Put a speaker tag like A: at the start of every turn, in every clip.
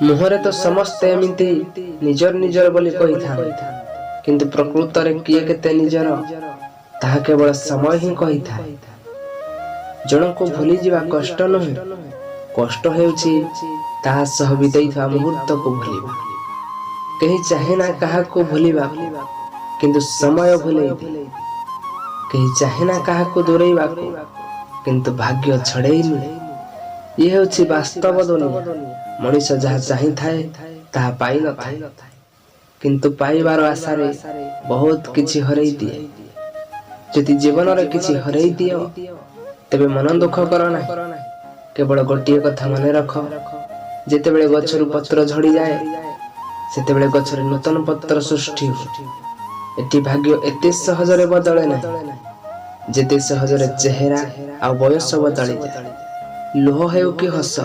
A: मुहरे तो समस्ते एमिति निजर निजर बोली कही था, किंतु प्रकृत रे किए केते निजर ताहा केवल समय ही कही था। जन को भूली जीवा कष्ट नहे, कष्ट हेउछि ताहा सह बिताइथा मुहूर्त को भूलिबा। कहीं चाहे ना कहा को भूलिबा, किंतु समय भूले दे। कहीं चाहे ना कहा को दूरेइबा, किंतु भाग्य छड़ेइनी। ये हेउछि वास्तव दुनिया। मनुष्य जहाँ चाही थाए ताहा पाई न थाए, किंतु पाइबार आशारे बहुत किछि हरई दिए। यदि जीवन रे किछि हरई दियो तेबे मन दुख कर ना। केवल गोटिए कथा मन रख, जेतेबेले गछरु पत्र झड़ी जाए सेतेबेले गछरे नूतन पत्र सृष्टि हो। एटी भाग्य एते सहजरे बदले ना जेते सहजरे चेहरा आ बयस बदली जाए। लोह हेउ कि हस,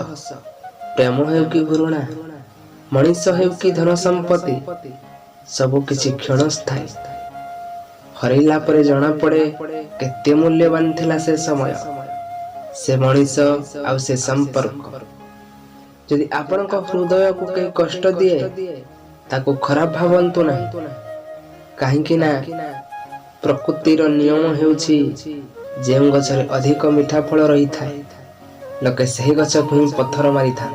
A: प्रेम हेउ कि घृणा, मनीष हेउ कि धन संपत्ति, सबु किछि क्षणस्थायी। हरैला परे जणा पड़े केते मूल्यवान थिला से समय, से मनीष आउ से संपर्क। यदि आपनक हृदय को कई कष्ट दिए ताको खराब भावंतु नहीं, काहेकि ना प्रकृतिर नियम हेउछि जेउ गछरे अधिक मीठा फल रही थाए लोके सही गछ को पत्थर मारी था।